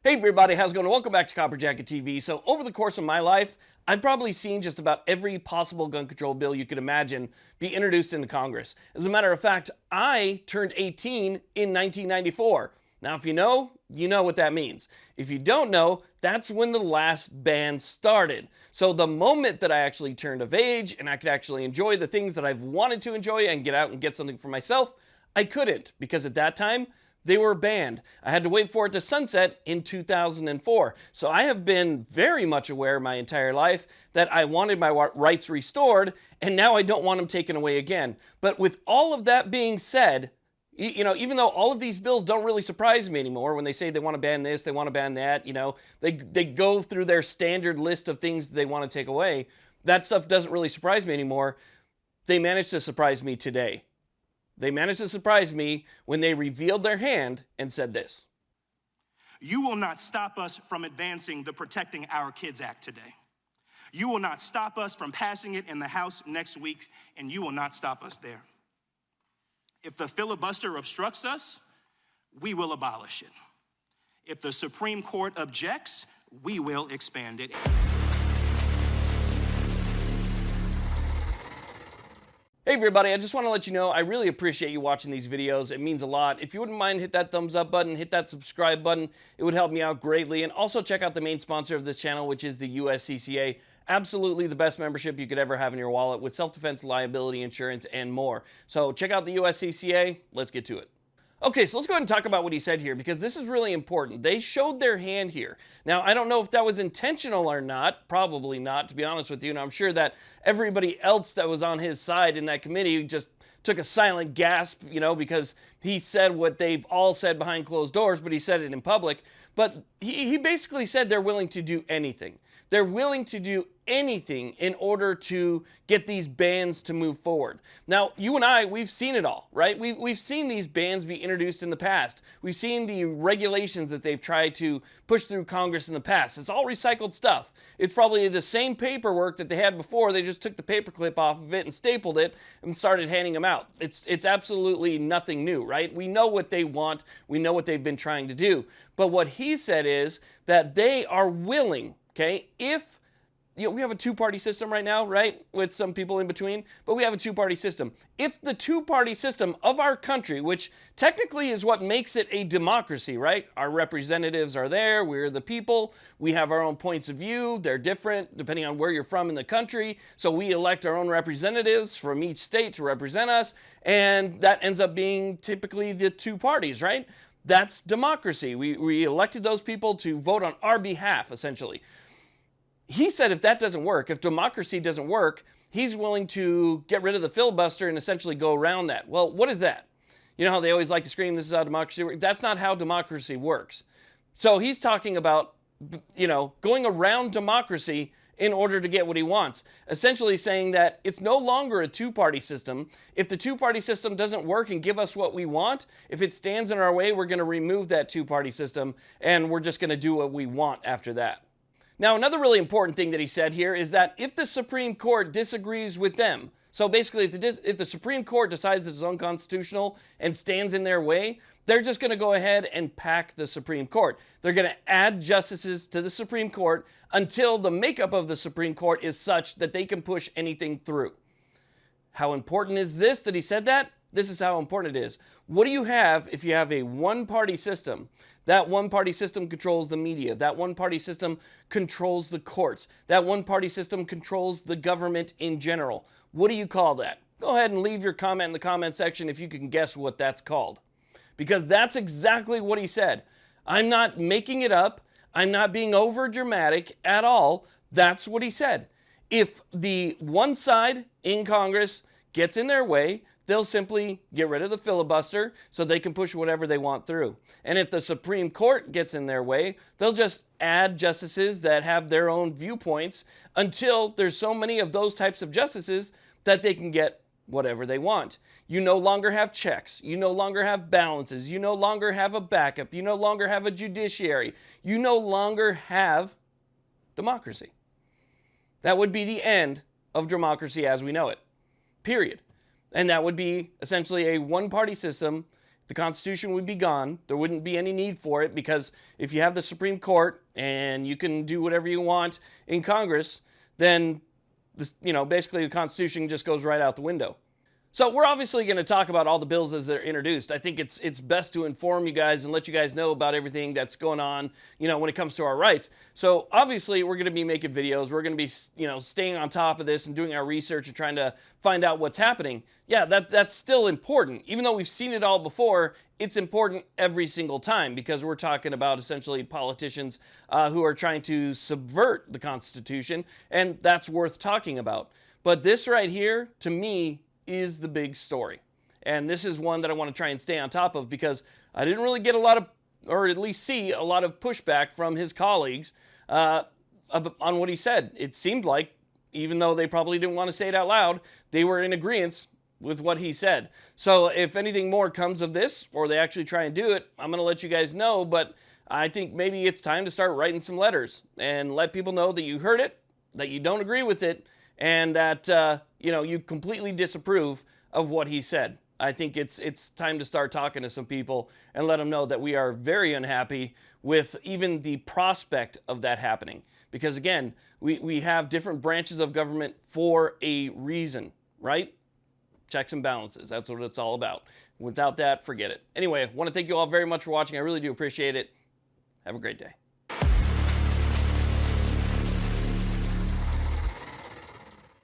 Hey everybody, how's it going? Welcome back to Copper Jacket TV. So over the course of my life, I've probably seen just about every possible gun control bill you could imagine be introduced into Congress. As a matter of fact, I turned 18 in 1994. Now if you know what that means. If you don't know, that's when the last ban started. So the moment that I actually turned of age and I could actually enjoy the things that I've wanted to enjoy and get out and get something for myself, I couldn't, because at that time, they were banned. I had to wait for it to sunset in 2004. So I have been very much aware my entire life that I wanted my rights restored, and now I don't want them taken away again. But with all of that being said, you know, even though all of these bills don't really surprise me anymore, when they say they want to ban this, they want to ban that, you know, they go through their standard list of things they want to take away. That stuff doesn't really surprise me anymore. They managed to surprise me today. They managed to surprise me when they revealed their hand and said this. You will not stop us from advancing the Protecting Our Kids Act today. You will not stop us from passing it in the House next week, and you will not stop us there. If the filibuster obstructs us, we will abolish it. If the Supreme Court objects, we will expand it. Hey everybody, I just want to let you know I really appreciate you watching these videos. It means a lot. If you wouldn't mind, hit that thumbs up button, hit that subscribe button. It would help me out greatly. And also check out the main sponsor of this channel, which is the USCCA. Absolutely the best membership you could ever have in your wallet with self-defense, liability insurance, and more. So check out the USCCA. Let's get to it. Okay, so let's go ahead and talk about what he said here, because this is really important. They showed their hand here. Now, I don't know if that was intentional or not. Probably not, to be honest with you. And I'm sure that everybody else that was on his side in that committee just took a silent gasp, you know, because he said what they've all said behind closed doors, but he said it in public. But he basically said they're willing to do anything. They're willing to do anything in order to get these bans to move forward. Now, you and I, we've seen it all, right? We've seen these bans be introduced in the past. We've seen the regulations that they've tried to push through Congress in the past. It's all recycled stuff. It's probably the same paperwork that they had before. They just took the paperclip off of it and stapled it and started handing them out. It's absolutely nothing new, right? We know what they want. We know what they've been trying to do. But what he said is that they are willing, okay, if, you know, we have a two-party system right now, right, with some people in between, but we have a two-party system. If the two-party system of our country, which technically is what makes it a democracy, right? Our representatives are there, we're the people, we have our own points of view, they're different depending on where you're from in the country, so we elect our own representatives from each state to represent us, and that ends up being typically the two parties, right? That's democracy. We elected those people to vote on our behalf, essentially. He said if that doesn't work, if democracy doesn't work, he's willing to get rid of the filibuster and essentially go around that. Well, what is that? You know how they always like to scream, this is how democracy works? That's not how democracy works. So he's talking about, you know, going around democracy in order to get what he wants. Essentially saying that it's no longer a two-party system. If the two-party system doesn't work and give us what we want, if it stands in our way, we're going to remove that two-party system and we're just going to do what we want after that. Now, another really important thing that he said here is that if the Supreme Court disagrees with them, so basically if the Supreme Court decides it's unconstitutional and stands in their way, they're just going to go ahead and pack the Supreme Court. They're going to add justices to the Supreme Court until the makeup of the Supreme Court is such that they can push anything through. How important is this that he said that? This is how important it is. What do you have if you have a one-party system? That one-party system controls the media. That one-party system controls the courts. That one-party system controls the government in general. What do you call that? Go ahead and leave your comment in the comment section if you can guess what that's called. Because that's exactly what he said. I'm not making it up. I'm not being over dramatic at all. That's what he said. If the one side in Congress gets in their way, they'll simply get rid of the filibuster so they can push whatever they want through. And if the Supreme Court gets in their way, they'll just add justices that have their own viewpoints until there's so many of those types of justices that they can get whatever they want. You no longer have checks. You no longer have balances. You no longer have a backup. You no longer have a judiciary. You no longer have democracy. That would be the end of democracy as we know it. Period. And that would be essentially a one-party system the Constitution would be gone. There wouldn't be any need for it, because if you have the Supreme Court and you can do whatever you want in Congress, then this, basically the Constitution just goes right out the window. So we're obviously going to talk about all the bills as they're introduced. I think it's best to inform you guys and let you guys know about everything that's going on, when it comes to our rights. So obviously we're going to be making videos. We're going to be, staying on top of this and doing our research and trying to find out what's happening. Yeah, that's still important. Even though we've seen it all before, it's important every single time, because we're talking about essentially politicians who are trying to subvert the Constitution, and that's worth talking about. But this right here, to me, is the big story. And this is one that I want to try and stay on top of, because I didn't really get a lot of, or at least see a lot of pushback from his colleagues on what he said. It seemed like, even though they probably didn't want to say it out loud, they were in agreement with what he said. So if anything more comes of this, or they actually try and do it, I'm going to let you guys know. But I think maybe it's time to start writing some letters and let people know that you heard it, that you don't agree with it, and that you completely disapprove of what he said. I think it's time to start talking to some people and let them know that we are very unhappy with even the prospect of that happening. Because again, we have different branches of government for a reason, right? Checks and balances. That's what it's all about. Without that, forget it. Anyway, I want to thank you all very much for watching. I really do appreciate it. Have a great day.